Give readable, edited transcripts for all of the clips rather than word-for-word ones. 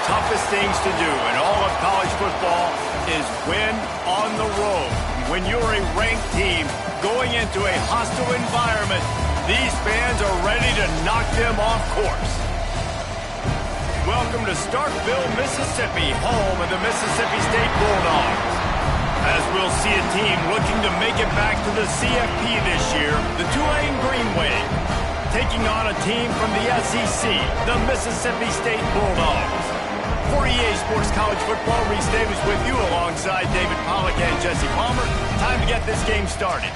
toughest things to do in all of college football is win on the road. When you're a ranked team going into a hostile environment, these fans are ready to knock them off course. Welcome to Starkville, Mississippi, home of the Mississippi State Bulldogs. As we'll see a team looking to make it back to the CFP this year, the Tulane Green Wave, taking on a team from the SEC, the Mississippi State Bulldogs. For EA Sports College Football, Reese Davis with you alongside David Pollack and Jesse Palmer. Time to get this game started.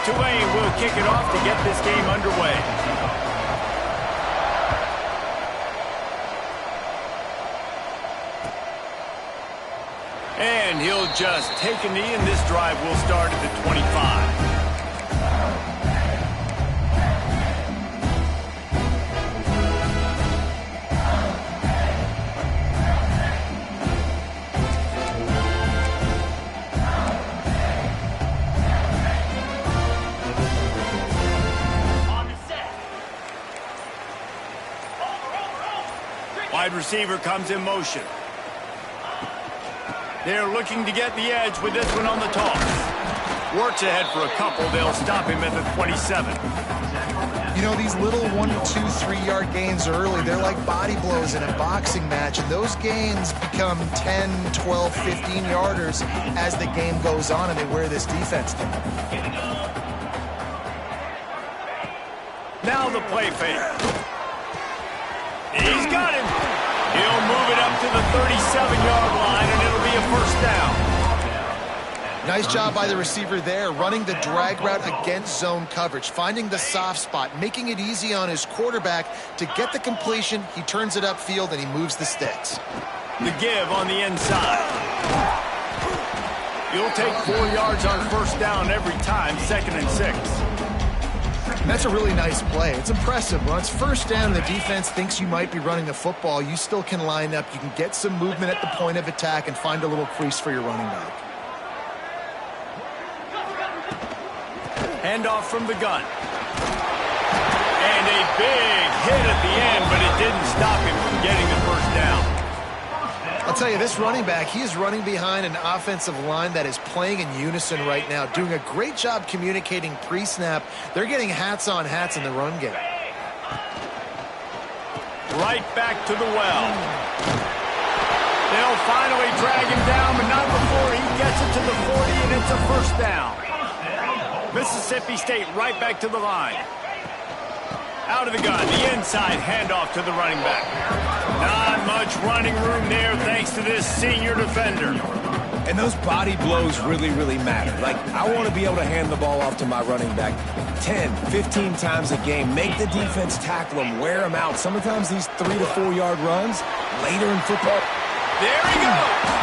Tulane will kick it off to get this game underway. And he'll just take a knee, and this drive will start at the 25. Wide receiver comes in motion. They're looking to get the edge with this one on the toss. Works ahead for a couple. They'll stop him at the 27. You know, these little 1, 2, 3-yard gains early, they're like body blows in a boxing match, and those gains become 10, 12, 15-yarders as the game goes on and they wear this defense down. Now the play fake. He's got him. He'll move it up to the 37-yard line, and it'll be a first down. Nice job by the receiver there, running the drag route against zone coverage, finding the soft spot, making it easy on his quarterback to get the completion. He turns it upfield, and he moves the sticks. The give on the inside. You'll take 4 yards on first down every time, 2nd and 6. That's a really nice play. It's impressive. When it's first down, the defense thinks you might be running the football. You still can line up. You can get some movement at the point of attack and find a little crease for your running back. Handoff from the gun. And a big hit at the end, but it didn't stop him from getting the first down. I'll tell you, this running back, he is running behind an offensive line that is playing in unison right now, doing a great job communicating pre-snap. They're getting hats on hats in the run game. Right back to the well. They'll finally drag him down, but not before he gets it to the 40, and it's a first down. Mississippi State right back to the line. Out of the gun, the inside handoff to the running back. Not much running room there thanks to this senior defender. And those body blows really, really matter. Like, I want to be able to hand the ball off to my running back 10, 15 times a game. Make the defense tackle him, wear him out. Sometimes these 3 to 4 yard runs later in football. There he goes.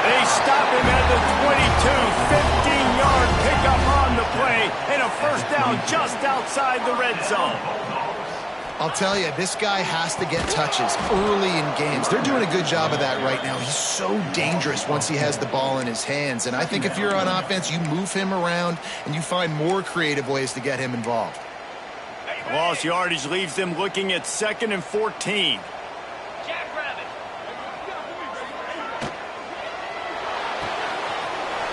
They stop him at the 22, 15-yard pickup on the play, and a first down just outside the red zone. I'll tell you, this guy has to get touches early in games. They're doing a good job of that right now. He's so dangerous once he has the ball in his hands. And I think if you're on offense, you move him around and you find more creative ways to get him involved. Lost yardage leaves them looking at 2nd and 14.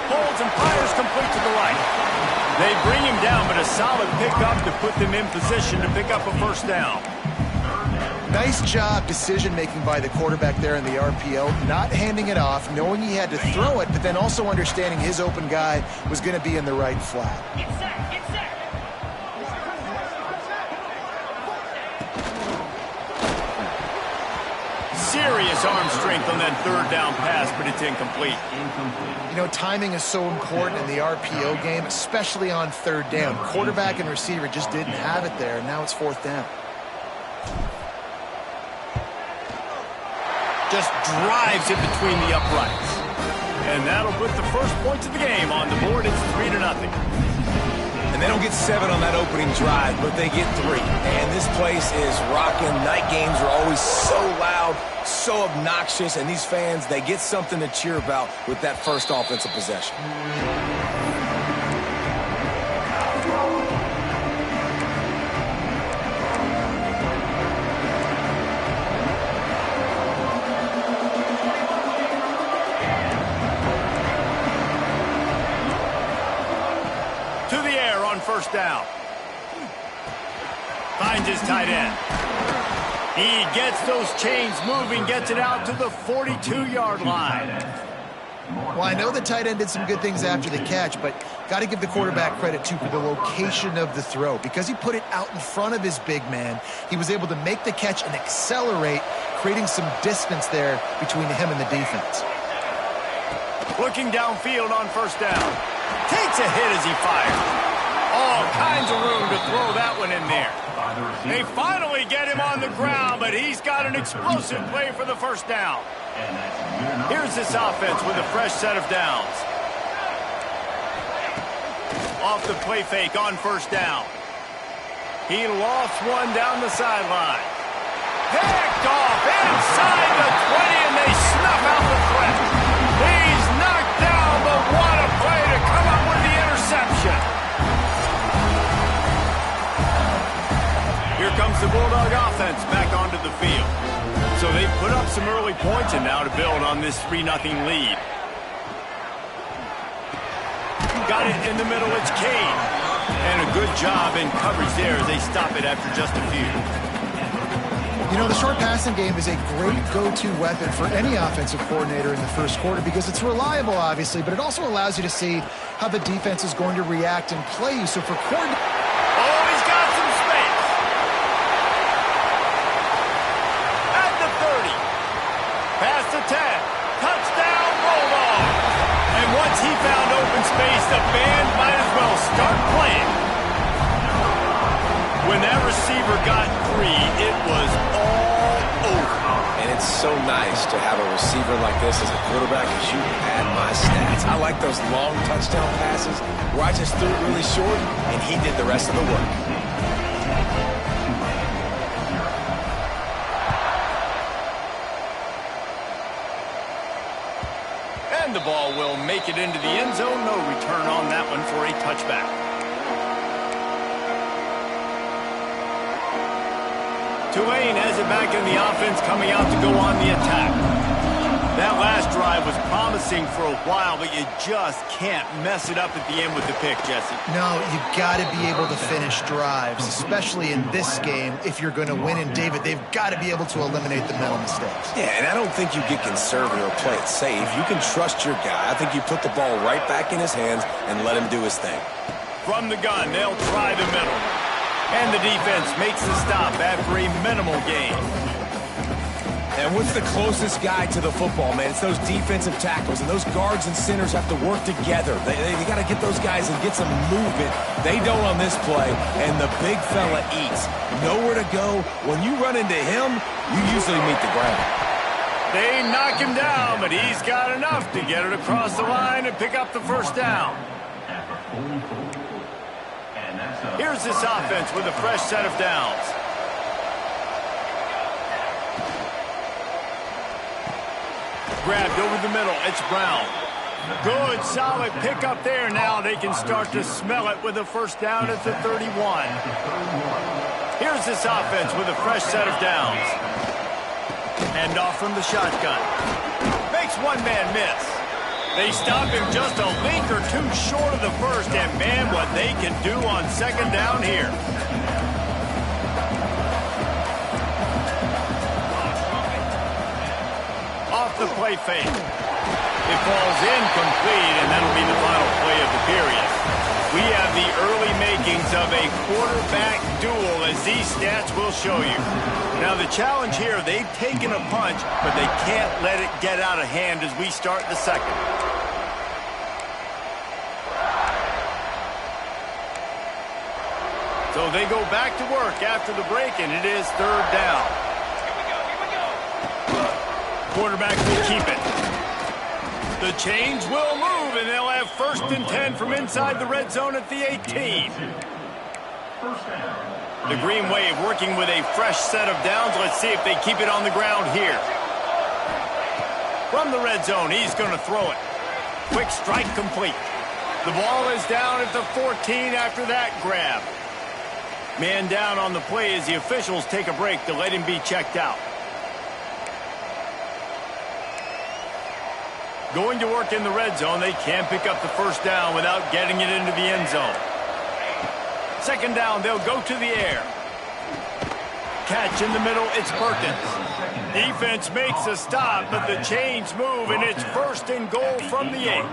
Holds and fires complete to the right. They bring him down, but a solid pickup to put them in position to pick up a first down. Nice job decision-making by the quarterback there in the RPO, not handing it off, knowing he had to throw it, but then also understanding his open guy was going to be in the right flat. Serious arm strength on that third down pass, but it's incomplete. You know, timing is so important in the RPO game, especially on third down. Quarterback and receiver just didn't have it there, and now it's 4th down. Just drives it between the uprights. And that'll put the first points of the game on the board. It's 3-0. And they don't get 7 on that opening drive, but they get 3. And this place is rocking. Night games are always so loud, so obnoxious, and these fans, they get something to cheer about with that first offensive possession. first down. Finds his tight end. He gets those chains moving, gets it out to the 42-yard line. Well, I know the tight end did some good things after the catch, but got to give the quarterback credit, too, for the location of the throw. Because he put it out in front of his big man, he was able to make the catch and accelerate, creating some distance there between him and the defense. Looking downfield on first down. Takes a hit as he fires. All kinds of room to throw that one in there. They finally get him on the ground, but he's got an explosive play for the first down. Here's this offense with a fresh set of downs. Off the play fake on first down. He lost one down the sideline. Picked off inside the 20, and they snuff out the threat. He's knocked down, but what a play to come up with the interception. Here comes the Bulldog offense back onto the field. So they've put up some early points and now to build on this 3-0 lead. Got it in the middle, it's Kane. And a good job in coverage there as they stop it after just a few. You know, the short passing game is a great go-to weapon for any offensive coordinator in the first quarter because it's reliable, obviously, but it also allows you to see how the defense is going to react and play you. So for coordinators... Oh, he's got some space. At the 30. Past the 10. Touchdown, Bulldogs. And once he found open space, the band might as well start playing. When that receiver got free, it was all over. And it's so nice to have a receiver like this as a quarterback because you add my stats. I like those long touchdown passes where I just threw it really short and he did the rest of the work. And the ball will make it into the end zone. No return on that one for a touchback. Tulane has it back in the offense, coming out to go on the attack. That last drive was promising for a while, but you just can't mess it up at the end with the pick, Jesse. No, you got to be able to finish drives, especially in this game. If you're going to win, and David, they've got to be able to eliminate the mental mistakes. Yeah, and I don't think you get conservative or play it safe. You can trust your guy. I think you put the ball right back in his hands and let him do his thing. From the gun, they'll try the middle. And the defense makes the stop after a minimal gain. And what's the closest guy to the football, man? It's those defensive tackles, and those guards and centers have to work together. They got to get those guys and get some movement. They don't on this play, and the big fella eats. Nowhere to go. When you run into him, you usually meet the ground. They knock him down, but he's got enough to get it across the line and pick up the first down. Here's this offense with a fresh set of downs. Grabbed over the middle, it's Brown. Good, solid pickup there. Now they can start to smell it with a first down at the 31. Here's this offense with a fresh set of downs. Hand off from the shotgun. Makes one man miss. They stop him just a link or two short of the first, and man, what they can do on second down here. Off the play fake. It falls incomplete, and that'll be the final play of the period. We have the early makings of a quarterback duel, as these stats will show you. Now, the challenge here, they've taken a punch, but they can't let it get out of hand as we start the second. So they go back to work after the break, and it is third down. Quarterback will keep it. The chains will move, and they'll have first and 10 from inside the red zone at the 18. The Green Wave working with a fresh set of downs. Let's see if they keep it on the ground here. From the red zone, he's going to throw it. Quick strike complete. The ball is down at the 14 after that grab. Man down on the play as the officials take a break to let him be checked out. Going to work in the red zone, they can't pick up the first down without getting it into the end zone. second down, they'll go to the air. Catch in the middle, it's Perkins. Defense makes a stop, but the chains move, and it's 1st and goal from the 8.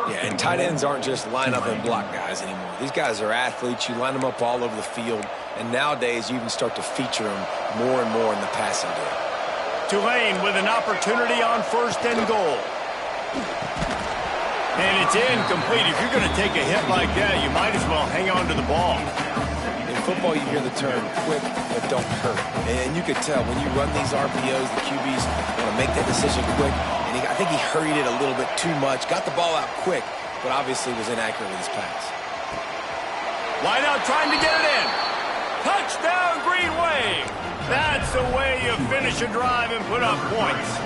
Yeah, and tight ends aren't just line up and block guys anymore. These guys are athletes. You line them up all over the field, and nowadays you even start to feature them more and more in the passing game. Tulane with an opportunity on 1st and goal. And it's incomplete. If you're going to take a hit like that, you might as well hang on to the ball. In football, you hear the term quick but don't hurt. And you could tell when you run these RPOs, the QBs want to make that decision quick. And I think he hurried it a little bit too much. Got the ball out quick, but obviously was inaccurate with his pass. Wide out trying to get it in. Touchdown, Green Wave. That's the way you finish a drive and put up points.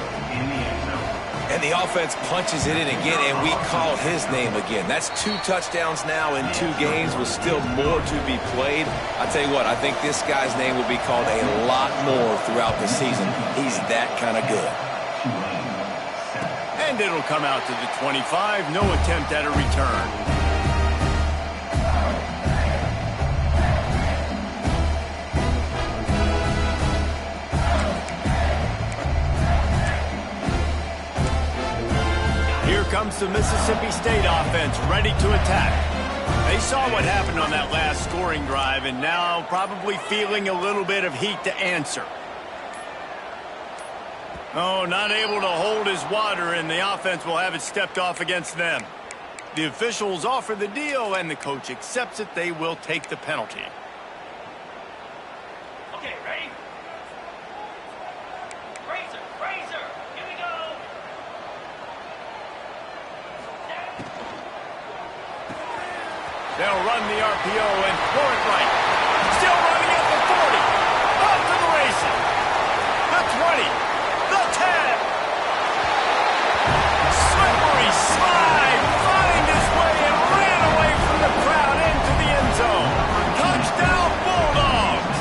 And the offense punches it in again, and we call his name again. That's 2 touchdowns now in 2 games with still more to be played. I tell you what, I think this guy's name will be called a lot more throughout the season. He's that kind of good. And it'll come out to the 25. No attempt at a return. Here comes the Mississippi State offense, ready to attack. They saw what happened on that last scoring drive, and now probably feeling a little bit of heat to answer. Oh, not able to hold his water, and the offense will have it stepped off against them. The officials offer the deal, and the coach accepts it. They will take the penalty. Okay, ready? Razor, here we go. They'll run the RPO and throw it right. Still running at the 40. Off to the races. The 20. The 10. Slippery slide. Find his way and ran away from the crowd into the end zone. Touchdown, Bulldogs.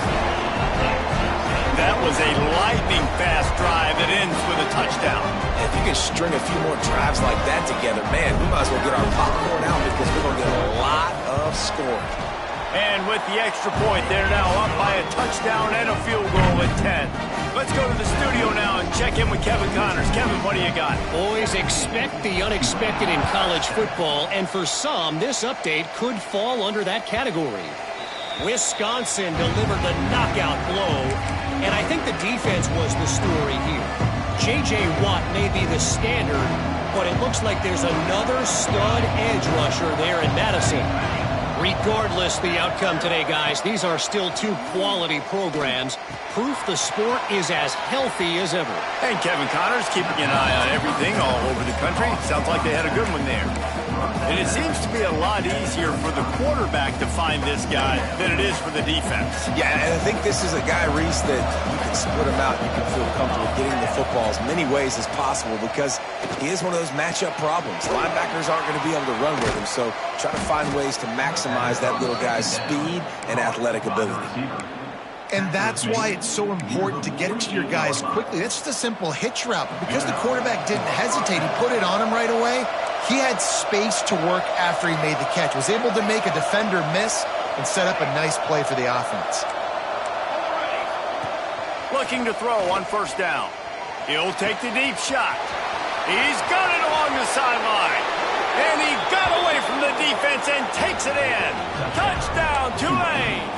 That was a lightning-fast drive that ends with a touchdown. If you can string a few more drives like that together, man, we might as well get our popcorn out because we're going to get a lot of scoring. And with the extra point, they're now up by a touchdown and a field goal at 10. Let's go to the studio now and check in with Kevin Connors. Kevin, what do you got? Boys, expect the unexpected in college football, and for some, this update could fall under that category. Wisconsin delivered the knockout blow, and I think the defense was the story here. J.J. Watt may be the standard, but it looks like there's another stud edge rusher there in Madison. Regardless the outcome today, guys, these are still 2 quality programs. Proof the sport is as healthy as ever. And Kevin Connors keeping an eye on everything all over the country. Sounds like they had a good one there. And it seems to be a lot easier for the quarterback to find this guy than it is for the defense. Yeah, and I think this is a guy, Reese, that you can split him out. You can feel comfortable getting the football as many ways as possible because he is one of those matchup problems. Linebackers aren't going to be able to run with him, so try to find ways to maximize that little guy's speed and athletic ability. And that's why it's so important to get it to your guys quickly. That's just a simple hitch route. But because the quarterback didn't hesitate, he put it on him right away. He had space to work after he made the catch. Was able to make a defender miss and set up a nice play for the offense. Looking to throw on 1st down. He'll take the deep shot. He's got it along the sideline. And he got away from the defense and takes it in. Touchdown, Tulane.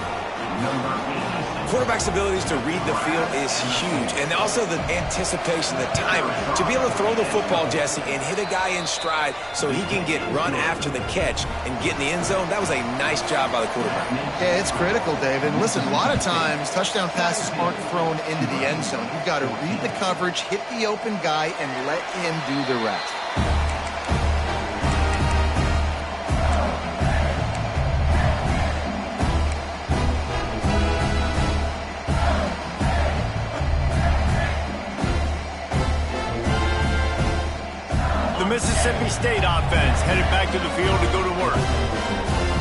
Quarterback's abilities to read the field is huge. And also the anticipation, the timing. To be able to throw the football, Jesse, and hit a guy in stride so he can get run after the catch and get in the end zone, that was a nice job by the quarterback. Yeah, it's critical, David. Listen, a lot of times touchdown passes aren't thrown into the end zone. You've got to read the coverage, hit the open guy, and let him do the rest. The Mississippi State offense headed back to the field to go to work.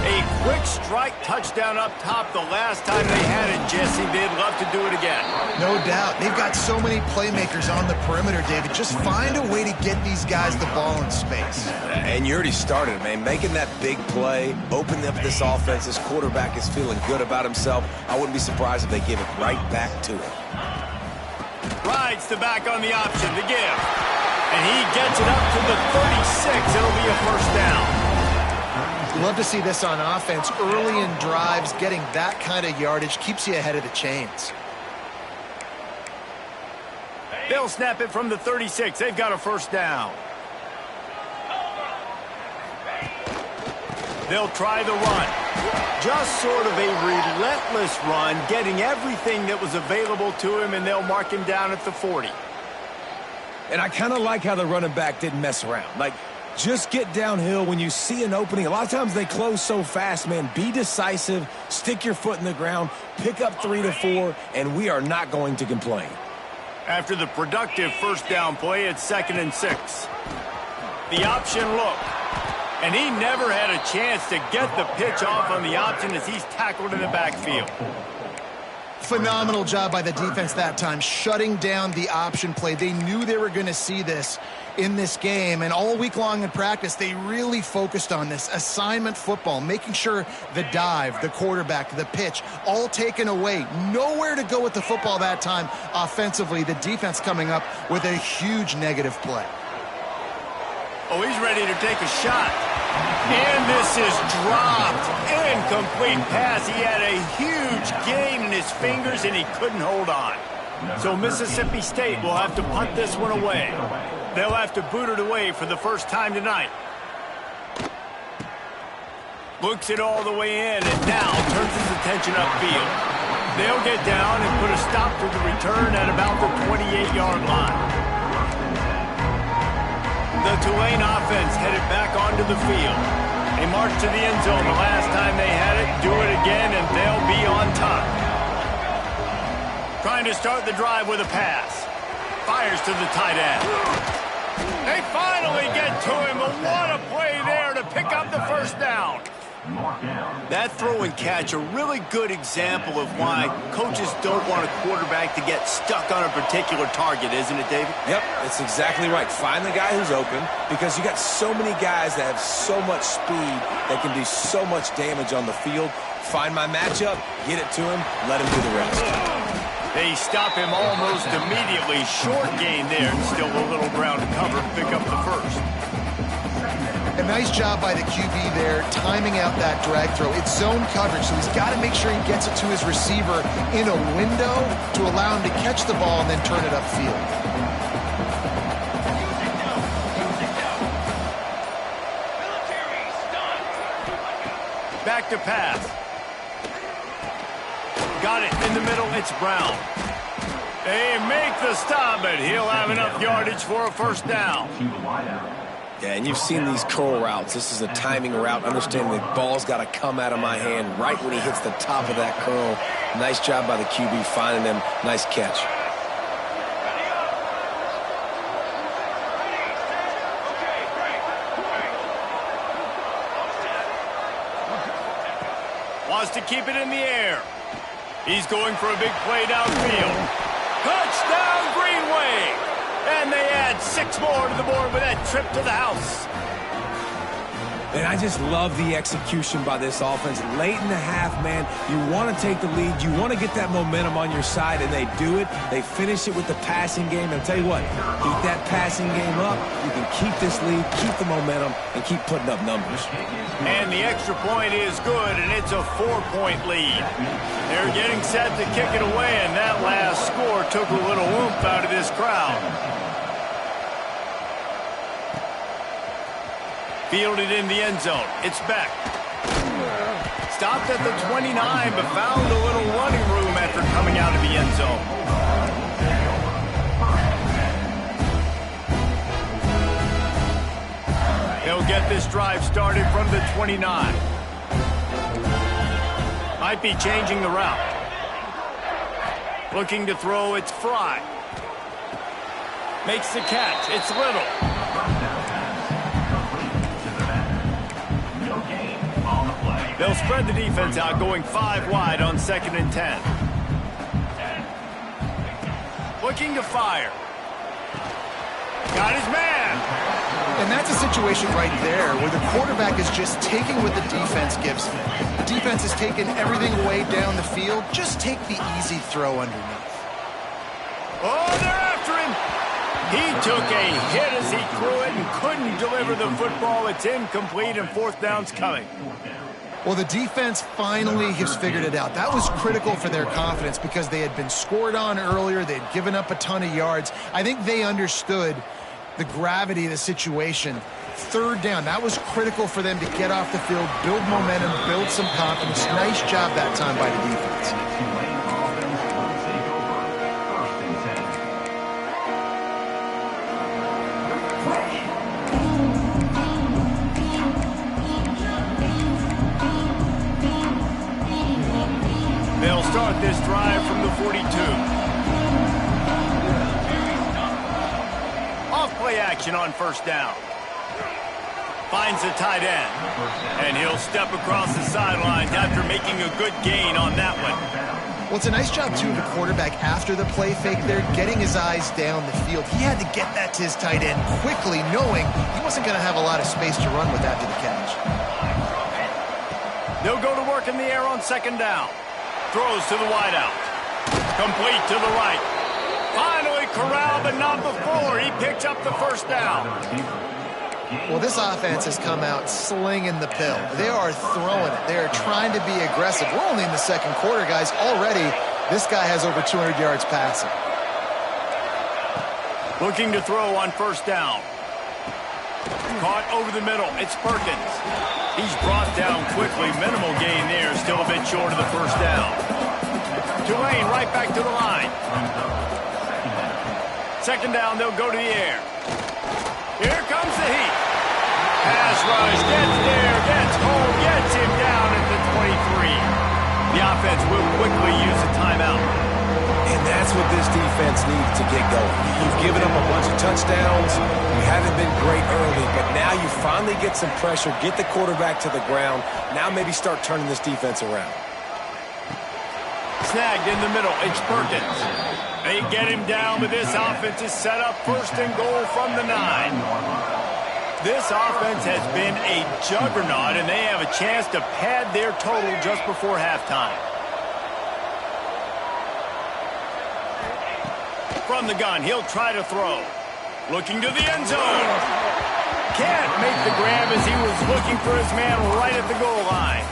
A quick strike touchdown up top the last time they had it, Jesse. They'd love to do it again. No doubt. They've got so many playmakers on the perimeter, David. Just find a way to get these guys the ball in space. And you already started, man. Making that big play, opening up this offense. This quarterback is feeling good about himself. I wouldn't be surprised if they give it right back to him. Rides the back on the option, the give. And he gets it up to the 36. It'll be a first down. Love to see this on offense. Early in drives, getting that kind of yardage keeps you ahead of the chains. They'll snap it from the 36. They've got a first down. They'll try the run. Just sort of a relentless run, getting everything that was available to him, and they'll mark him down at the 40. And I kind of like how the running back didn't mess around. Like, just get downhill when you see an opening. A lot of times they close so fast, man. Be decisive, stick your foot in the ground, pick up 3 to 4, and we are not going to complain. After the productive first down play, it's 2nd and 6. The option look. And he never had a chance to get the pitch off on the option as he's tackled in the backfield. Phenomenal job by the defense that time, shutting down the option play. They knew they were going to see this in this game, and all week long in practice, they really focused on this assignment football, making sure the dive, the quarterback, the pitch, all taken away. Nowhere to go with the football that time offensively. The defense coming up with a huge negative play. Oh, he's ready to take a shot. And this is dropped. Incomplete pass. He had a huge gain in his fingers, and he couldn't hold on. So Mississippi State will have to punt this one away. They'll have to boot it away for the first time tonight. Looks it all the way in, and now turns his attention upfield. They'll get down and put a stop to the return at about the 28-yard line. The Tulane offense headed back onto the field. They marched to the end zone the last time they had it. Do it again, and they'll be on top. Trying to start the drive with a pass. Fires to the tight end. They finally get to him, but what a play there to pick up the first down. That throw and catch, a really good example of why coaches don't want a quarterback to get stuck on a particular target, isn't it, David? Yep, that's exactly right. Find the guy who's open, because you got so many guys that have so much speed that can do so much damage on the field. Find my matchup, get it to him, let him do the rest. They stop him almost immediately. Short gain there, and still a little ground to cover to pick up the first. A nice job by the QB there, timing out that drag throw. It's zone coverage, so he's got to make sure he gets it to his receiver in a window to allow him to catch the ball and then turn it upfield. Back to pass. Got it in the middle. It's Brown. They make the stop, but he'll have enough yardage for a first down. Yeah, and you've seen these curl routes. This is a timing route, understanding the ball's got to come out of my hand right when he hits the top of that curl. Nice job by the QB finding him. Nice catch. Wants to keep it in the air. He's going for a big play downfield. Touchdown, Greenway! And they add 6 more to the board with that trip to the house. And I just love the execution by this offense. Late in the half, man, you want to take the lead. You want to get that momentum on your side, and they do it. They finish it with the passing game. And I'll tell you what, keep that passing game up. You can keep this lead, keep the momentum, and keep putting up numbers. And the extra point is good, and it's a 4-point lead. They're getting set to kick it away, and that last score took a little oomph out of this crowd. Fielded in the end zone. It's Beck. Stopped at the 29, but found a little running room after coming out of the end zone. They'll get this drive started from the 29. Might be changing the route. Looking to throw, it's Fry. Makes the catch. It's Little. No gain on the play. They'll spread the defense out, going 5 wide on 2nd and 10. Looking to fire. Got his man. And that's a situation right there where the quarterback is just taking what the defense gives him. The defense is taking everything away down the field. Just take the easy throw underneath. Oh, they're after him. He took a hit as he threw it and couldn't deliver the football. It's incomplete and 4th down's coming. Well, the defense finally has figured it out. That was critical for their confidence because they had been scored on earlier. They had given up a ton of yards. I think they understood the gravity of the situation. 3rd down, that was critical for them to get off the field, build momentum, build some confidence. Nice job that time by the defense. They'll start this drive from the 42. Off-play action on 1st down. Finds the tight end. And he'll step across the sidelines after making a good gain on that one. Well, it's a nice job, too, of the quarterback after the play fake there, getting his eyes down the field. He had to get that to his tight end quickly, knowing he wasn't going to have a lot of space to run with after the catch. They'll go to work in the air on 2nd down. Throws to the wideout. Complete to the right. Finally corralled, but not before. He picks up the 1st down. Well, this offense has come out slinging the pill. They are throwing it. They are trying to be aggressive. We're only in the 2nd quarter, guys. Already, this guy has over 200 yards passing. Looking to throw on 1st down. Caught over the middle. It's Perkins. He's brought down quickly. Minimal gain there. Still a bit short of the 1st down. Tulane right back to the line. 2nd down, they'll go to the air. Here comes the heat. Pass rush, gets there, gets home, gets him down at the 23. The offense will quickly use a timeout. And that's what this defense needs to get going. You've given up a bunch of touchdowns. You haven't been great early, but now you finally get some pressure, get the quarterback to the ground. Now maybe start turning this defense around. Snagged in the middle. It's Perkins. They get him down, but this offense is set up 1st and goal from the 9. This offense has been a juggernaut, and they have a chance to pad their total just before halftime. From the gun, he'll try to throw. Looking to the end zone. Can't make the grab as he was looking for his man right at the goal line.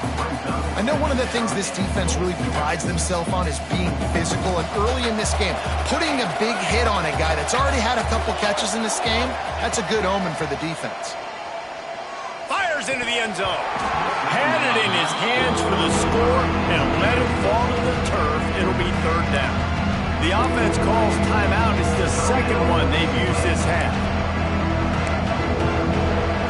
I know one of the things this defense really prides themselves on is being physical, and early in this game, putting a big hit on a guy that's already had a couple catches in this game, that's a good omen for the defense. Fires into the end zone. Had it in his hands for the score and let it fall to the turf. It'll be 3rd down. The offense calls timeout. It's the 2nd one they've used this half.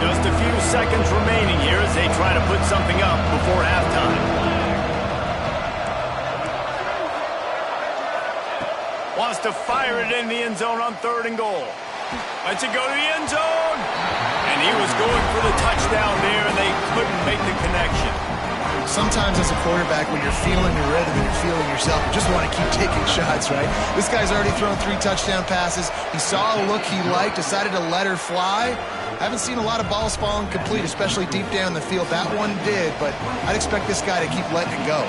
Just a few seconds remaining here as they try to put something up before halftime. Wants to fire it in the end zone on 3rd and goal. Lets it go to the end zone. And he was going for the touchdown there, and they couldn't make the connection. Sometimes as a quarterback, when you're feeling your rhythm and you're feeling yourself, you just want to keep taking shots, right? This guy's already thrown 3 touchdown passes. He saw a look he liked, decided to let her fly. Haven't seen a lot of balls falling complete, especially deep down the field. That one did, but I'd expect this guy to keep letting it go.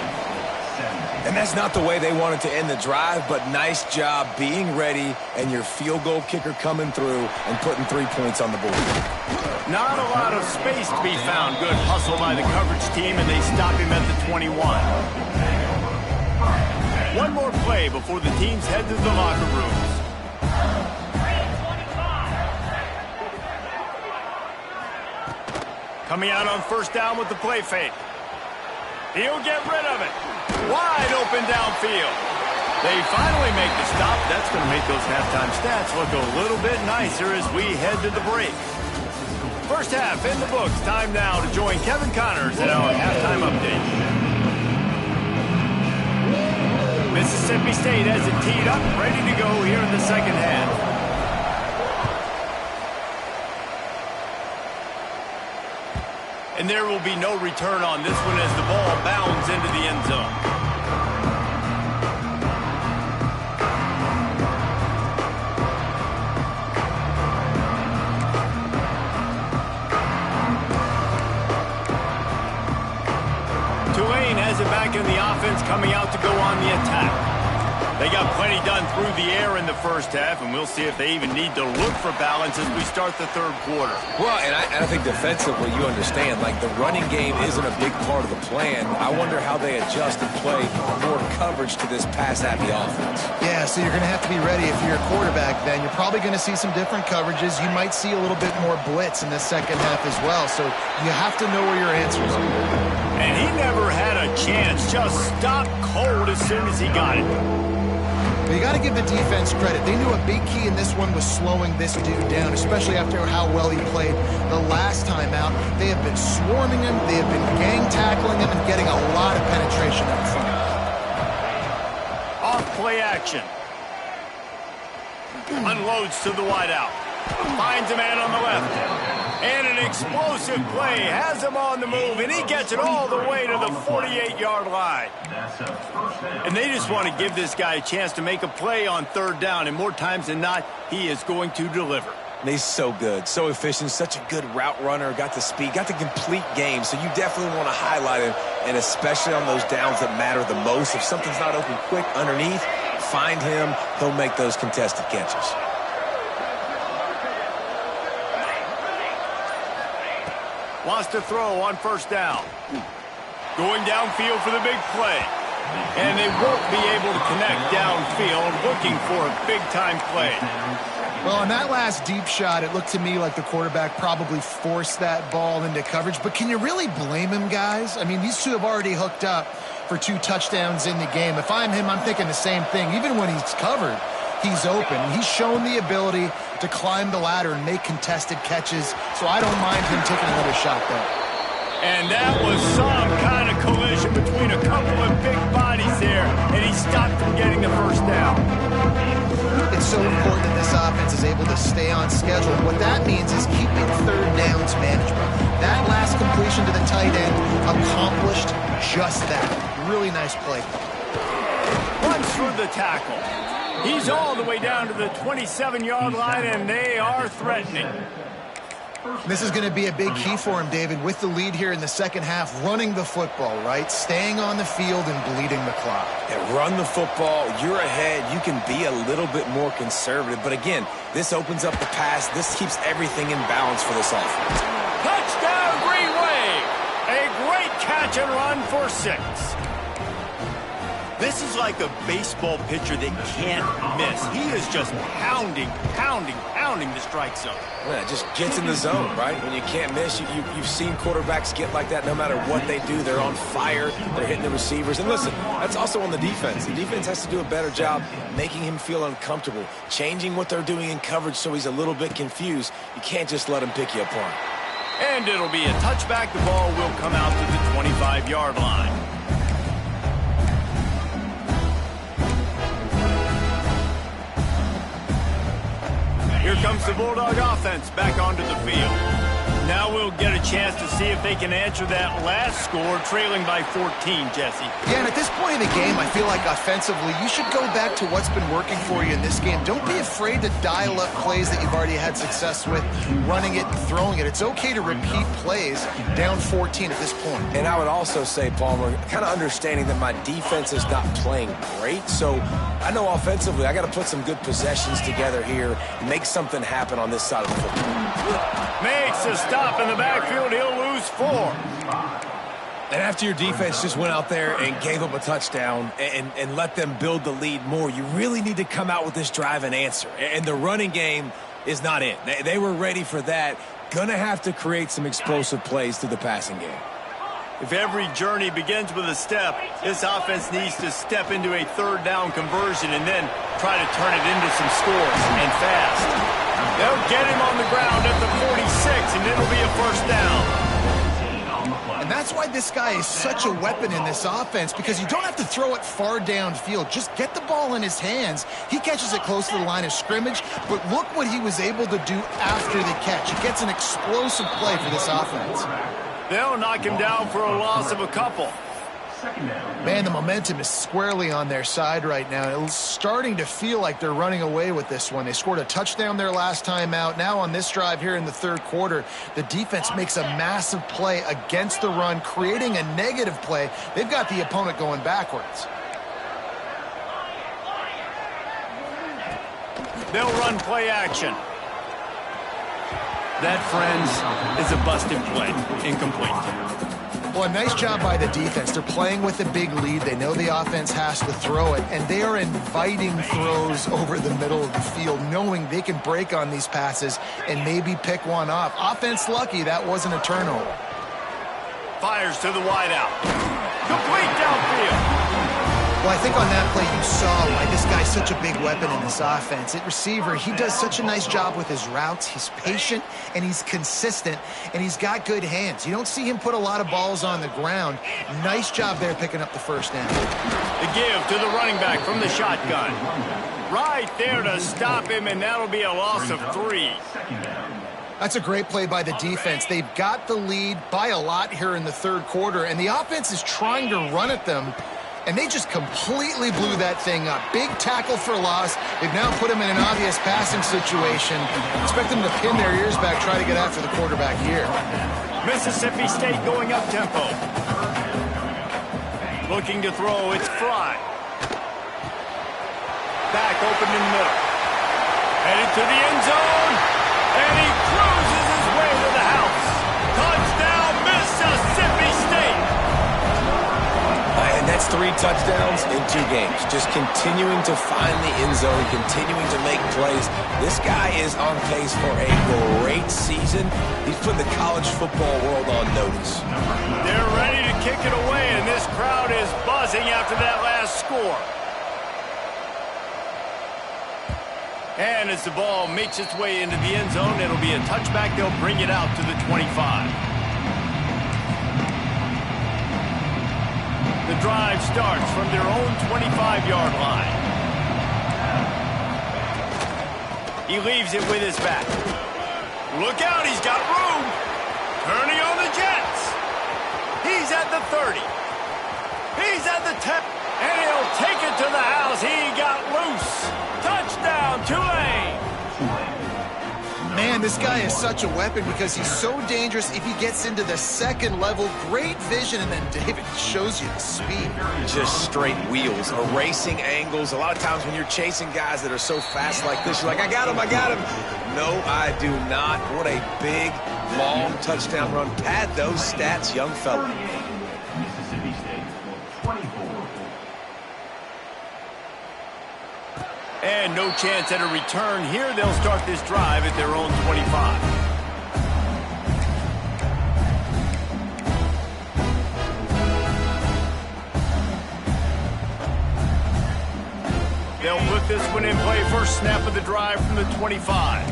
And that's not the way they wanted to end the drive, but nice job being ready and your field goal kicker coming through and putting 3 points on the board. Not a lot of space to be found. Good hustle by the coverage team, and they stop him at the 21. One more play before the teams head to the locker rooms. Coming out on 1st down with the play fake. He'll get rid of it. Wide open downfield. They finally make the stop. That's going to make those halftime stats look a little bit nicer as we head to the break. 1st half in the books. Time now to join Kevin Connors at our halftime update. Mississippi State has it teed up, ready to go here in the 2nd half. And there will be no return on this one as the ball bounds into the end zone. Back in the offense coming out to go on the attack. They got plenty done through the air in the first half, and we'll see if they even need to look for balance as we start the third quarter. Well, and I think defensively, you understand, like the running game isn't a big part of the plan. I wonder how they adjust and play more coverage to this pass-happy offense. Yeah, so you're going to have to be ready if you're a quarterback then. You're probably going to see some different coverages. You might see a little bit more blitz in the second half as well, so you have to know where your answers are. And he never had a chance, just stopped cold as soon as he got it. But you got to give the defense credit. They knew a big key in this one was slowing this dude down, especially after how well he played the last time out. They have been swarming him, they have been gang tackling him, and getting a lot of penetration up front. Off play action. Unloads to the wideout. Finds a man on the left. And an explosive play has him on the move, and he gets it all the way to the 48-yard line. And they just want to give this guy a chance to make a play on third down, and more times than not, he is going to deliver. And he's so good, so efficient, such a good route runner, got the speed, got the complete game, so you definitely want to highlight him, and especially on those downs that matter the most. If something's not open quick underneath, find him, he'll make those contested catches. Wants to throw on first down. Going downfield for the big play. And they won't be able to connect downfield, looking for a big-time play. Well, on that last deep shot, it looked to me like the quarterback probably forced that ball into coverage. But can you really blame him, guys? I mean, these two have already hooked up for 2 touchdowns in the game. If I'm him, I'm thinking the same thing. Even when he's covered, he's open. He's shown the ability to climb the ladder and make contested catches, so I don't mind him taking another shot there. And that was some kind of collision between a couple of big bodies there, and he stopped from getting the first down. It's so important that this offense is able to stay on schedule. What that means is keeping third downs manageable. That last completion to the tight end accomplished just that. Really nice play. Runs through the tackle. He's all the way down to the 27-yard line, and they are threatening. This is going to be a big key for him, David, with the lead here in the second half, running the football, right? Staying on the field and bleeding the clock. Yeah, run the football. You're ahead. You can be a little bit more conservative. But again, this opens up the pass. This keeps everything in balance for this offense. Touchdown, Green Wave! A great catch and run for 6. This is like a baseball pitcher that can't miss. He is just pounding the strike zone. Yeah, it just gets in the zone, right? When you can't miss, you've seen quarterbacks get like that no matter what they do. They're on fire. They're hitting the receivers. And listen, that's also on the defense. The defense has to do a better job making him feel uncomfortable, changing what they're doing in coverage so he's a little bit confused. You can't just let him pick you apart. And it'll be a touchback. The ball will come out to the 25-yard line. Here comes the Bulldog offense back onto the field. Now we'll get a chance to see if they can answer that last score, trailing by 14, Jesse. Yeah, and at this point in the game, I feel like offensively, you should go back to what's been working for you in this game. Don't be afraid to dial up plays that you've already had success with, running it and throwing it. It's okay to repeat plays down 14 at this point. And I would also say, Palmer, kind of understanding that my defense is not playing great, so I know offensively I got to put some good possessions together here, make something happen on this side of the football. Makes a stop in the backfield. He'll lose 4. And after your defense just went out there and gave up a touchdown and let them build the lead more, you really need to come out with this drive and answer. And the running game is not it. They were ready for that. Gonna have to create some explosive plays through the passing game. If every journey begins with a step, this offense needs to step into a third down conversion and then try to turn it into some scores, and fast. They'll get him on the ground at the 46, and it'll be a first down. And that's why this guy is such a weapon in this offense, because you don't have to throw it far downfield. Just get the ball in his hands. He catches it close to the line of scrimmage, but look what he was able to do after the catch. It gets an explosive play for this offense. They'll knock him down for a loss of a couple. Man, the momentum is squarely on their side right now. It's starting to feel like they're running away with this one. They scored a touchdown their last time out. Now on this drive here in the third quarter, the defense makes a massive play against the run, creating a negative play. They've got the opponent going backwards. They'll run play action. That, friends, is a busted play. Incomplete. Well, a nice job by the defense. They're playing with a big lead. They know the offense has to throw it, and they are inviting throws over the middle of the field, knowing they can break on these passes and maybe pick one off. Offense lucky that wasn't a turnover. Fires to the wideout. Complete downfield. Well, I think on that play you saw why this guy's such a big weapon in this offense. At receiver, he does such a nice job with his routes. He's patient, and he's consistent, and he's got good hands. You don't see him put a lot of balls on the ground. Nice job there picking up the first down. The give to the running back from the shotgun. Right there to stop him, and that'll be a loss of 3. That's a great play by the defense. They've got the lead by a lot here in the third quarter, and the offense is trying to run at them, and they just completely blew that thing up. Big tackle for loss. They've now put him in an obvious passing situation. Expect them to pin their ears back, try to get after the quarterback here. Mississippi State going up tempo. Looking to throw, it's Fry. Back open in the middle. Headed to the end zone. And he cruises his way to the house. Touchdown, Mississippi State. And that's 3 touchdowns in 2 games. Just continuing to find the end zone, continuing to make plays. This guy is on pace for a great season. He's put the college football world on notice. They're ready to kick it away, and this crowd is buzzing after that last score. And as the ball makes its way into the end zone, it'll be a touchback. They'll bring it out to the 25. The drive starts from their own 25-yard line. He leaves it with his back. Look out, he's got room. Turning on the Jets. He's at the 30. He's at the 10. And he'll take it to the house. He got loose. Touchdown, Tulane. Man, this guy is such a weapon because he's so dangerous if he gets into the second level. Great vision, and then David shows you the speed. Just straight wheels, erasing angles. A lot of times when you're chasing guys that are so fast like this, you're like, I got him, I got him. No, I do not. What a big, long touchdown run. Pad those stats, young fella. Mississippi State, 24. And no chance at a return here. They'll start this drive at their own 25. They'll put this one in play. First snap of the drive from the 25.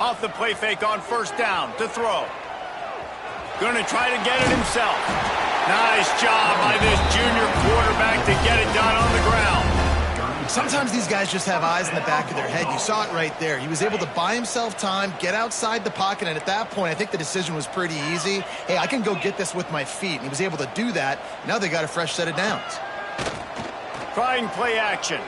Off the play fake on first down to throw. Going to try to get it himself. Nice job by this junior quarterback to get it done on the ground. Sometimes these guys just have eyes in the back of their head. You saw it right there. He was able to buy himself time, get outside the pocket, and at that point, I think the decision was pretty easy. Hey, I can go get this with my feet. And he was able to do that. Now they got a fresh set of downs. Trying play action.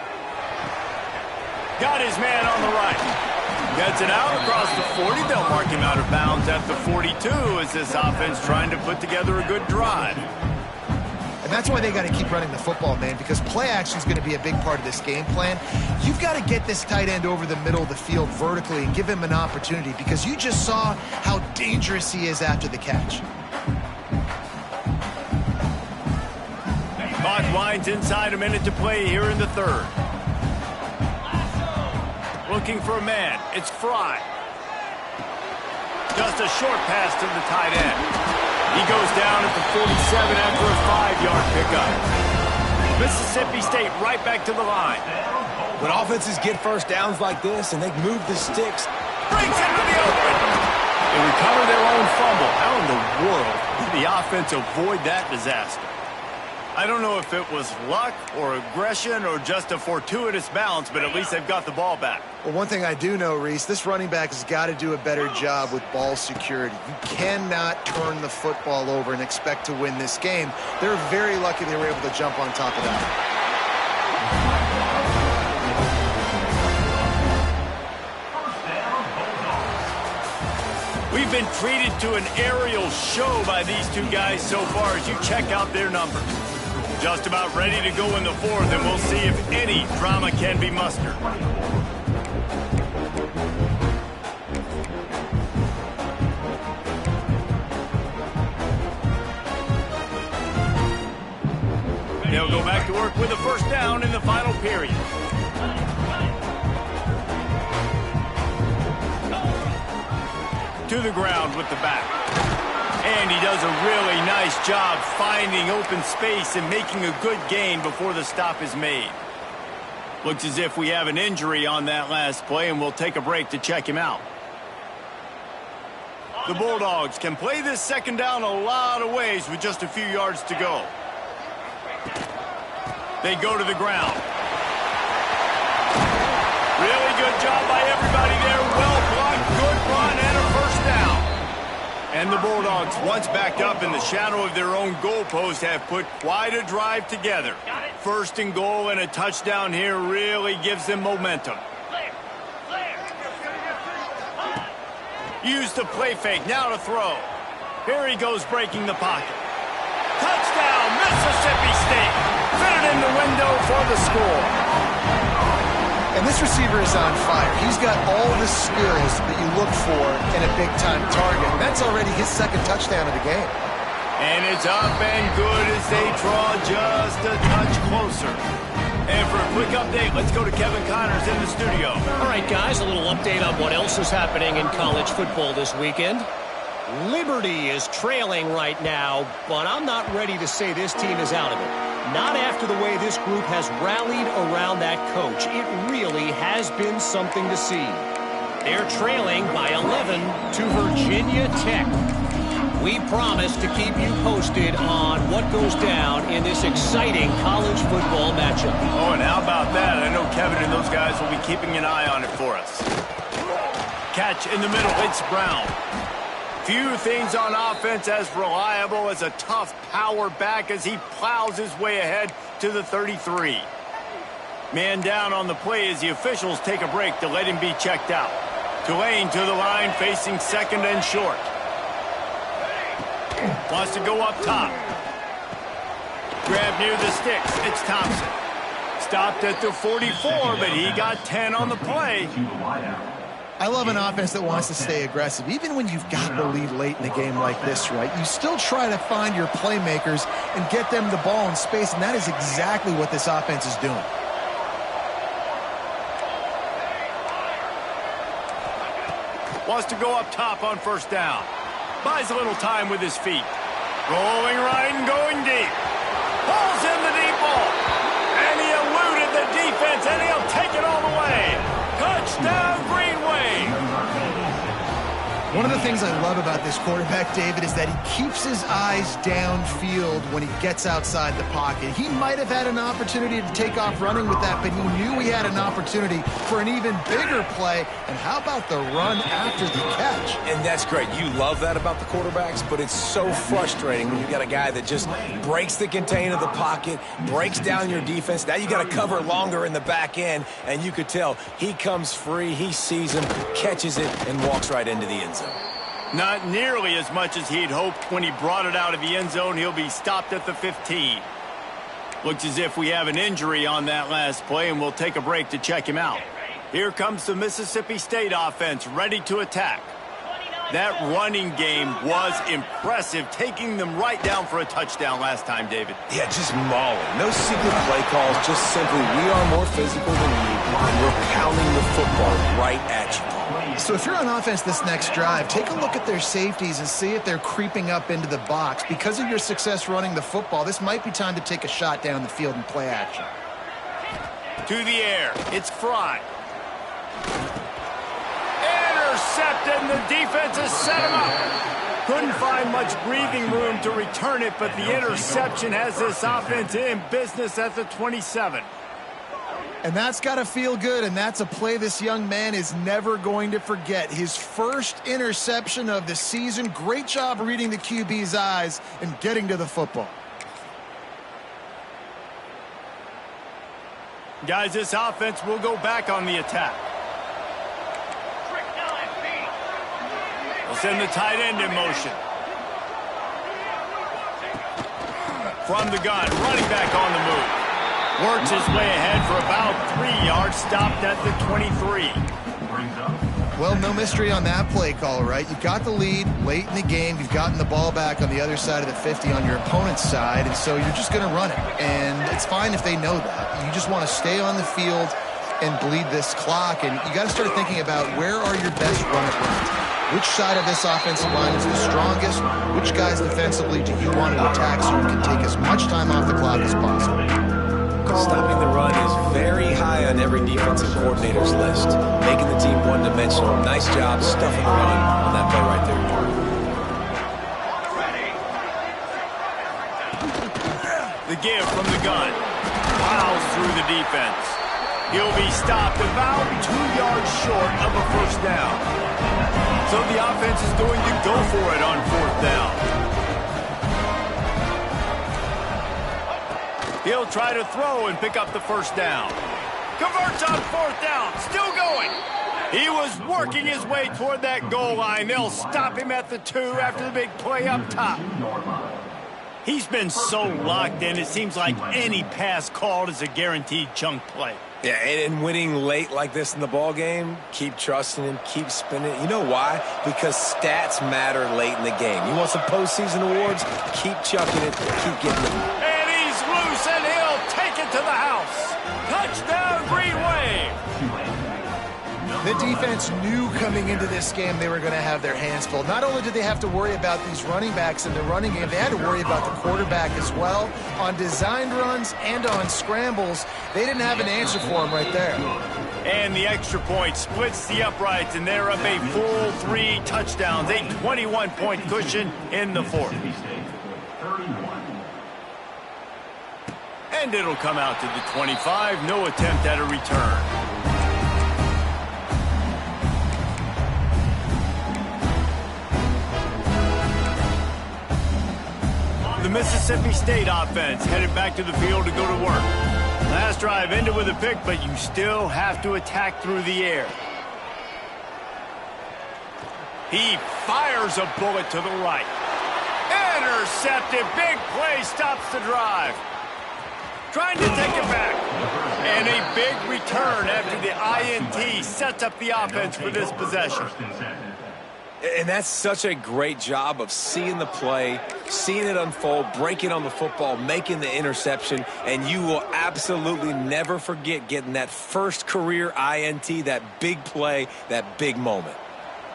Got his man on the right. Gets it out across the 40. They'll mark him out of bounds at the 42 as this offense trying to put together a good drive. And that's why they got to keep running the football, man, because play action is going to be a big part of this game plan. You've got to get this tight end over the middle of the field vertically and give him an opportunity because you just saw how dangerous he is after the catch. Clock winds inside, a minute to play here in the third. Looking for a man. It's Fry. Just a short pass to the tight end. He goes down at the 47 after a 5-yard pickup. Mississippi State right back to the line. When offenses get first downs like this and they move the sticks, Breaks into the open. They recover their own fumble. How in the world did the offense avoid that disaster? I don't know if it was luck or aggression or just a fortuitous bounce, but at least they've got the ball back. Well, one thing I do know, Reese, this running back has got to do a better job with ball security. You cannot turn the football over and expect to win this game. They're very lucky they were able to jump on top of that. We've been treated to an aerial show by these two guys so far as you check out their numbers. Just about ready to go in the fourth, and we'll see if any drama can be mustered. They'll go back to work with a first down in the final period. To the ground with the back. And he does a really nice job finding open space and making a good gain before the stop is made. Looks as if we have an injury on that last play, and we'll take a break to check him out. The Bulldogs can play this second down a lot of ways with just a few yards to go. They go to the ground. Really good job by everybody there. Well blocked, good run, and a first down. And the Bulldogs, once backed up in the shadow of their own goalpost, have put quite a drive together. First and goal and a touchdown here really gives them momentum. Use the play fake, now to throw. Here he goes breaking the pocket. Touchdown, Mississippi State. Fitted in the window for the score. And this receiver is on fire. He's got all the skills that you look for in a big-time target. That's already his second touchdown of the game. And it's up and good as they draw just a touch closer. And for a quick update, let's go to Kevin Connors in the studio. All right, guys, a little update on what else is happening in college football this weekend. Liberty is trailing right now, but I'm not ready to say this team is out of it. Not after the way this group has rallied around that coach. It really has been something to see. They're trailing by 11 to Virginia Tech. We promise to keep you posted on what goes down in this exciting college football matchup. Oh, and how about that? I know Kevin and those guys will be keeping an eye on it for us. Catch in the middle. It's Brown. Few things on offense as reliable as a tough power back as he plows his way ahead to the 33. Man down on the play as the officials take a break to let him be checked out. Tulane to the line facing second and short. Wants to go up top. Grab near the sticks. It's Thompson. Stopped at the 44, but he got 10 on the play. I love an offense that wants to stay aggressive. Even when you've got the lead late in a game like this, right, you still try to find your playmakers and get them the ball in space, and that is exactly what this offense is doing. Wants to go up top on first down. Buys a little time with his feet. Rolling right and going deep. Pulls in the deep ball. And he eluded the defense, and he'll take it all the way. Touchdown, Green Wave. One of the things I love about this quarterback, David, is that he keeps his eyes downfield when he gets outside the pocket. He might have had an opportunity to take off running with that, but he knew he had an opportunity for an even bigger play. And how about the run after the catch? And that's great. You love that about the quarterbacks, but it's so frustrating when you got a guy that just breaks the contain of the pocket, breaks down your defense. Now you got to cover longer in the back end, and you could tell he comes free, he sees him, catches it, and walks right into the end zone. Not nearly as much as he'd hoped when he brought it out of the end zone. He'll be stopped at the 15. Looks as if we have an injury on that last play, and we'll take a break to check him out. Here comes the Mississippi State offense ready to attack. That running game was impressive, taking them right down for a touchdown last time, David. Yeah, just mauling. No secret play calls, just simply we are more physical than you, and we're pounding the football right at you. So if you're on offense this next drive, take a look at their safeties and see if they're creeping up into the box. Because of your success running the football, this might be time to take a shot down the field and play action. To the air, it's Fry. Intercepted, and the defense has set him up. Couldn't find much breathing room to return it, but the interception has this offense in business at the 27. And that's got to feel good, and that's a play this young man is never going to forget. His first interception of the season. Great job reading the QB's eyes and getting to the football. Guys, this offense will go back on the attack. We'll send the tight end in motion. From the gun, running back on the move. Works his way ahead for about 3 yards, stopped at the 23. Well, no mystery on that play call, right? You got the lead late in the game. You've gotten the ball back on the other side of the 50 on your opponent's side, and so you're just going to run it. And it's fine if they know that. You just want to stay on the field and bleed this clock, and you got to start thinking about where are your best run-it runs. Which side of this offensive line is the strongest? Which guys defensively do you want to attack so you can take as much time off the clock as possible? Stopping the run is very high on every defensive coordinator's list. Making the team one-dimensional. Nice job stuffing the run on that play right there. The give from the gun. Plows through the defense. He'll be stopped about 2 yards short of a first down. So the offense is going to go for it on fourth down. He'll try to throw and pick up the first down. Converts on fourth down. Still going. He was working his way toward that goal line. They'll stop him at the 2 after the big play up top. He's been so locked in, it seems like any pass called is a guaranteed chunk play. Yeah, and winning late like this in the ball game, keep trusting him, keep spinning. You know why? Because stats matter late in the game. You want some postseason awards? Keep chucking it, keep getting it. And he's loose, and he'll take it to the house. Touchdown, Green Wave. The defense knew coming into this game they were going to have their hands full. Not only did they have to worry about these running backs in the running game, they had to worry about the quarterback as well. On designed runs and on scrambles, they didn't have an answer for him right there. And the extra point splits the uprights, and they're up a full 3 touchdowns, a 21-point cushion in the fourth. And it'll come out to the 25. No attempt at a return. The Mississippi State offense headed back to the field to go to work. Last drive ended with a pick, but you still have to attack through the air. He fires a bullet to the right. Intercepted. Big play stops the drive. Trying to take it back. And a big return after the INT sets up the offense for this possession. And that's such a great job of seeing the play, seeing it unfold, breaking on the football, making the interception, and you will absolutely never forget getting that first career INT, that big play, that big moment.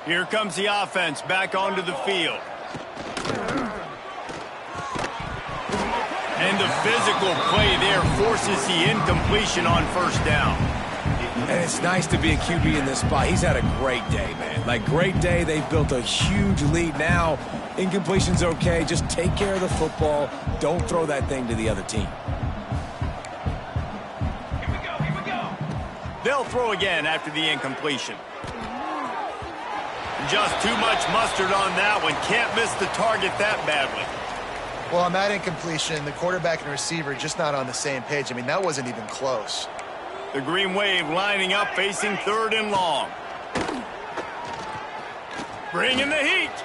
Here comes the offense back onto the field. And the physical play there forces the incompletion on first down. And it's nice to be a QB in this spot. He's had a great day, man. Like, great day. They've built a huge lead. Now, incompletion's okay. Just take care of the football. Don't throw that thing to the other team. Here we go. They'll throw again after the incompletion. Just too much mustard on that one. Can't miss the target that badly. Well, on that incompletion, the quarterback and receiver just not on the same page. I mean, that wasn't even close. The Green Wave lining up, facing 3rd and long. Bringing the heat.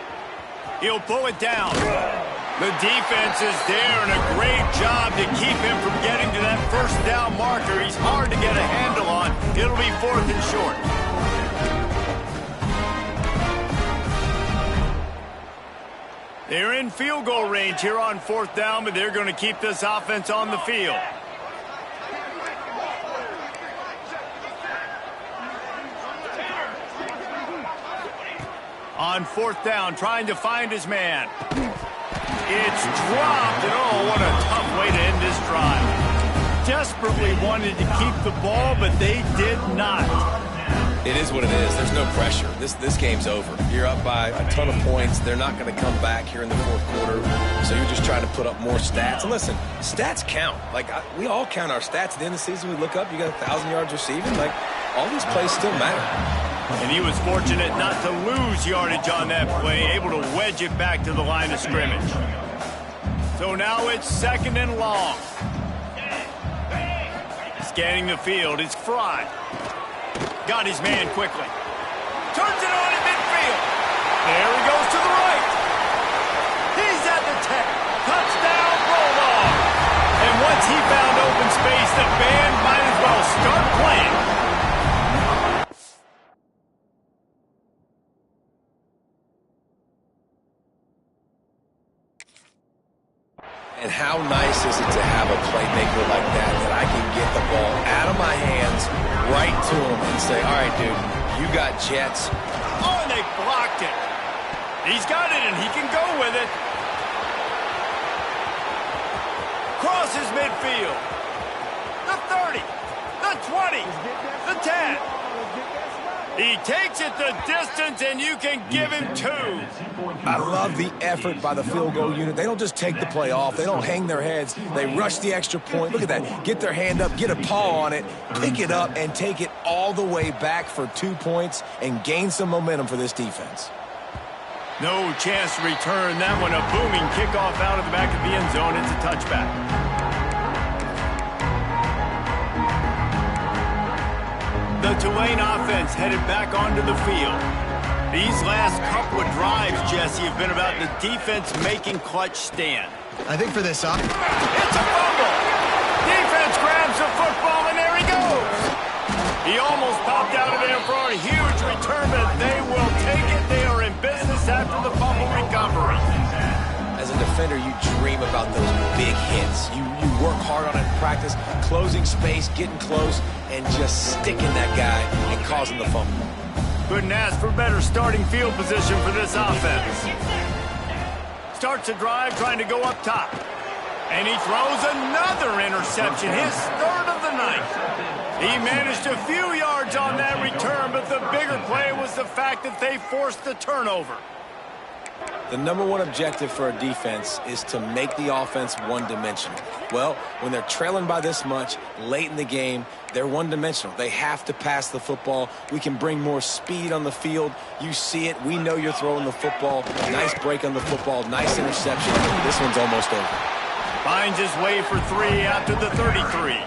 He'll pull it down. The defense is there, and a great job to keep him from getting to that first down marker. He's hard to get a handle on. It'll be 4th and short. They're in field goal range here on 4th down, but they're going to keep this offense on the field. On 4th down, trying to find his man. It's dropped, and oh, what a tough way to end this drive. Desperately wanted to keep the ball, but they did not. It is what it is. There's no pressure. This game's over. You're up by a ton of points. They're not going to come back here in the fourth quarter. So you're just trying to put up more stats. And listen, stats count. Like, we all count our stats. At the end of the season, we look up, you got 1,000 yards receiving. Like, all these plays still matter. And he was fortunate not to lose yardage on that play, able to wedge it back to the line of scrimmage. So now it's 2nd and long. Scanning the field, it's Fry. Got his man quickly. Turns it on at midfield. There he goes to the right. He's at the 10. Touchdown, Bulldogs. And once he found open space, the band might as well start playing. And how nice is it to have a playmaker like that I can get the ball out of my hands, right to him, and say, all right, dude, you got jets. Oh, and they blocked it. He's got it, and he can go with it. Crosses midfield. The 30. The 20. The 10. He takes it the distance, and you can give him 2. I love the effort by the field goal unit. They don't just take the play off. They don't hang their heads. They rush the extra point. Look at that. Get their hand up, get a paw on it, pick it up, and take it all the way back for 2 points and gain some momentum for this defense. No chance to return that one. A booming kickoff out of the back of the end zone. It's a touchback. The Tulane offense headed back onto the field. These last couple of drives, Jesse, have been about the defense making clutch stand. I think for this up. It's a fumble. Defense grabs the football, and there he goes. He almost popped out of there for a huge return, but they will take it. They are in business after the fumble recovery. As a defender, you dream about those big hits. You work hard on it in practice, closing space, getting close, and just sticking that guy and causing the fumble. Couldn't ask for better starting field position for this offense. Starts a drive trying to go up top. And he throws another interception, his 3rd of the night. He managed a few yards on that return, but the bigger play was the fact that they forced the turnover. The #1 objective for a defense is to make the offense one-dimensional. Well, when they're trailing by this much late in the game, they're one-dimensional. They have to pass the football. We can bring more speed on the field. You see it. We know you're throwing the football. Nice break on the football. Nice interception. This one's almost over. Finds his way for 3 after the 33.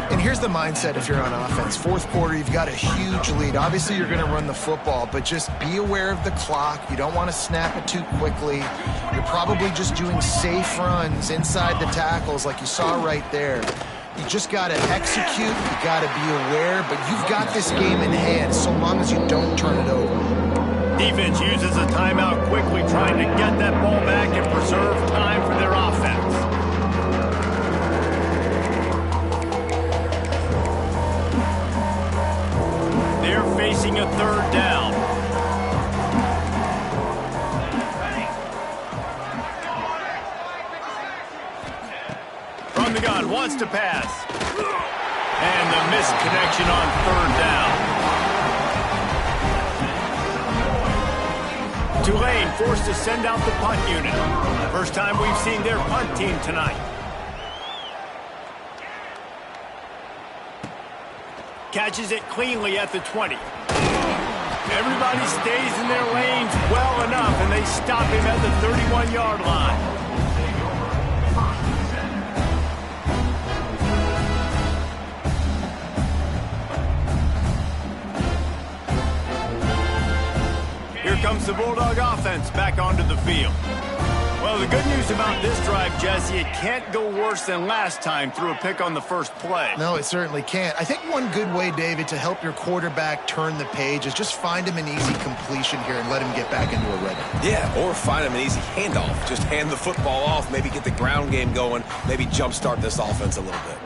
And here's the mindset if you're on offense. Fourth quarter, you've got a huge lead. Obviously, you're going to run the football, but just be aware of the clock. You don't want to snap it too quickly. You're probably just doing safe runs inside the tackles like you saw right there. You just got to execute. You got to be aware, but you've got this game in hand so long as you don't turn it over. Defense uses a timeout quickly, trying to get that ball back and preserve time for their offense. They're facing a 3rd down. From the gun, wants to pass. And the missed connection on 3rd down. Tulane forced to send out the punt unit. First time we've seen their punt team tonight. Catches it cleanly at the 20. Everybody stays in their lanes well enough, and they stop him at the 31-yard line. Here comes the Bulldog offense back onto the field. Well, the good news about this drive, Jesse, it can't go worse than last time through a pick on the first play. No, it certainly can't. I think one good way, David, to help your quarterback turn the page is just find him an easy completion here and let him get back into a rhythm. Yeah, or find him an easy handoff. Just hand the football off, maybe get the ground game going, maybe jumpstart this offense a little bit.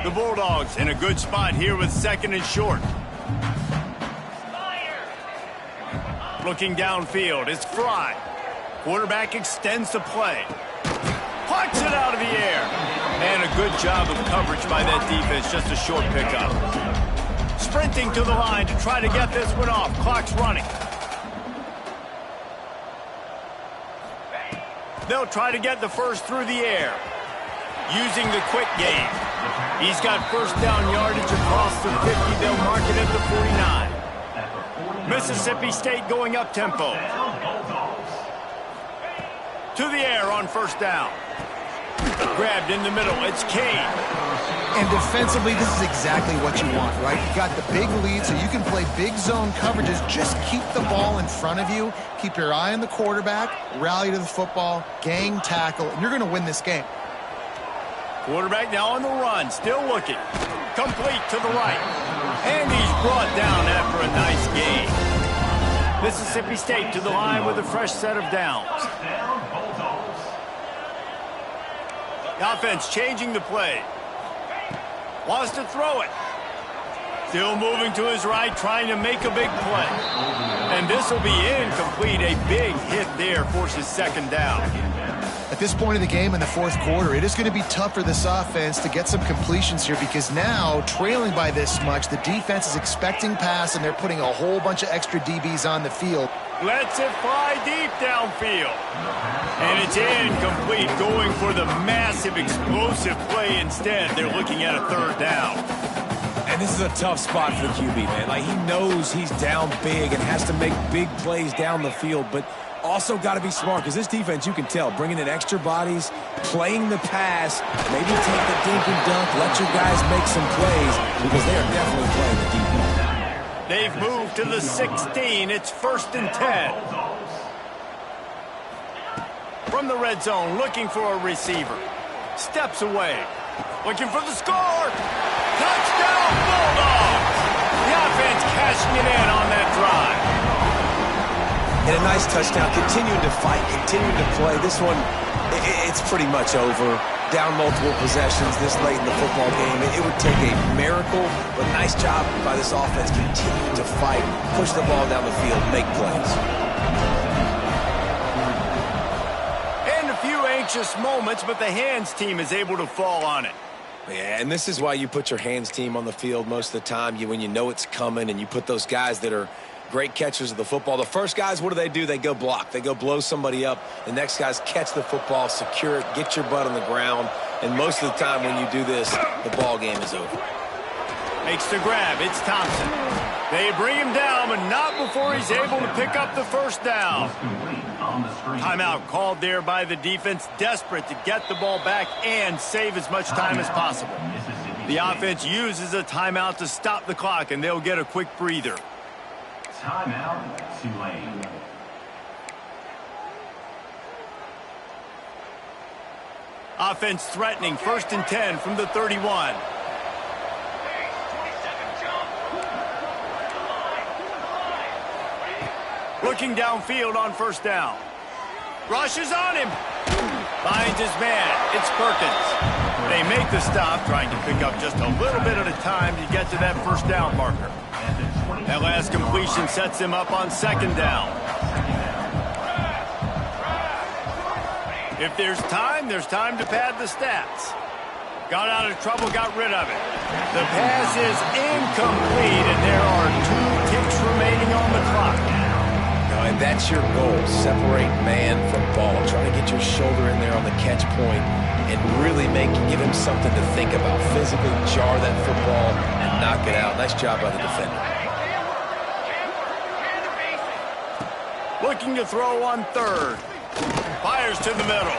The Bulldogs in a good spot here with 2nd and short. Looking downfield, it's Fry. Quarterback extends the play. Plucks it out of the air. And a good job of coverage by that defense, just a short pickup. Sprinting to the line to try to get this one off. Clock's running. They'll try to get the first through the air. Using the quick game. He's got first down yardage across the 50. They'll mark it at the 49. Mississippi State going up tempo. To the air on first down. Grabbed in the middle. It's Kane. And defensively, this is exactly what you want, right? You got the big lead, so you can play big zone coverages. Just keep the ball in front of you. Keep your eye on the quarterback. Rally to the football. Gang tackle. And you're going to win this game. Quarterback now on the run. Still looking. Complete to the right. And he's brought down after a nice gain. Mississippi State to the line with a fresh set of downs. The offense changing the play. Wants to throw it. Still moving to his right, trying to make a big play. And this will be incomplete. A big hit there forces second down. At this point of the game in the fourth quarter, it is going to be tough for this offense to get some completions here because now, trailing by this much, the defense is expecting pass and they're putting a whole bunch of extra DBs on the field. Lets it fly deep downfield. And it's incomplete, going for the massive explosive play instead. They're looking at a third down. And this is a tough spot for the QB, man. Like, he knows he's down big and has to make big plays down the field, but also got to be smart because this defense, you can tell, bringing in extra bodies, playing the pass, maybe take the dink and dunk, let your guys make some plays because they are definitely playing the deep ball. They've moved to the 16. It's 1st and 10. From the red zone, looking for a receiver. Steps away. Looking for the score. Touchdown, Bulldogs! The offense cashing it in on that drive. And a nice touchdown, continuing to fight, continuing to play. This one, it's pretty much over. Down multiple possessions this late in the football game. It would take a miracle, but nice job by this offense continuing to fight, push the ball down the field, make plays. And a few anxious moments, but the hands team is able to fall on it. Yeah, and this is why you put your hands team on the field most of the time. When you know it's coming and you put those guys that are great catchers of the football. The first guys, what do? They go block. They go blow somebody up. The next guys catch the football, secure it, get your butt on the ground. And most of the time when you do this, the ball game is over. Makes the grab. It's Thompson. They bring him down, but not before he's able to pick up the first down. Timeout called there by the defense, desperate to get the ball back and save as much time as possible. The offense uses a timeout to stop the clock, and they'll get a quick breather. Timeout, Tulane. Offense threatening, 1st and 10 from the 31. Looking downfield on first down. Rushes on him. Finds his man. It's Perkins. They make the stop, trying to pick up just a little bit at a time to get to that first down marker. That last completion sets him up on second down. If there's time to pad the stats. Got out of trouble, got rid of it. The pass is incomplete, and there are 2 ticks remaining on the clock. And that's your goal. Separate man from ball. Try to get your shoulder in there on the catch point and really give him something to think about. Physically jar that football and knock it out. Nice job by the defender. Looking to throw on third. Fires to the middle.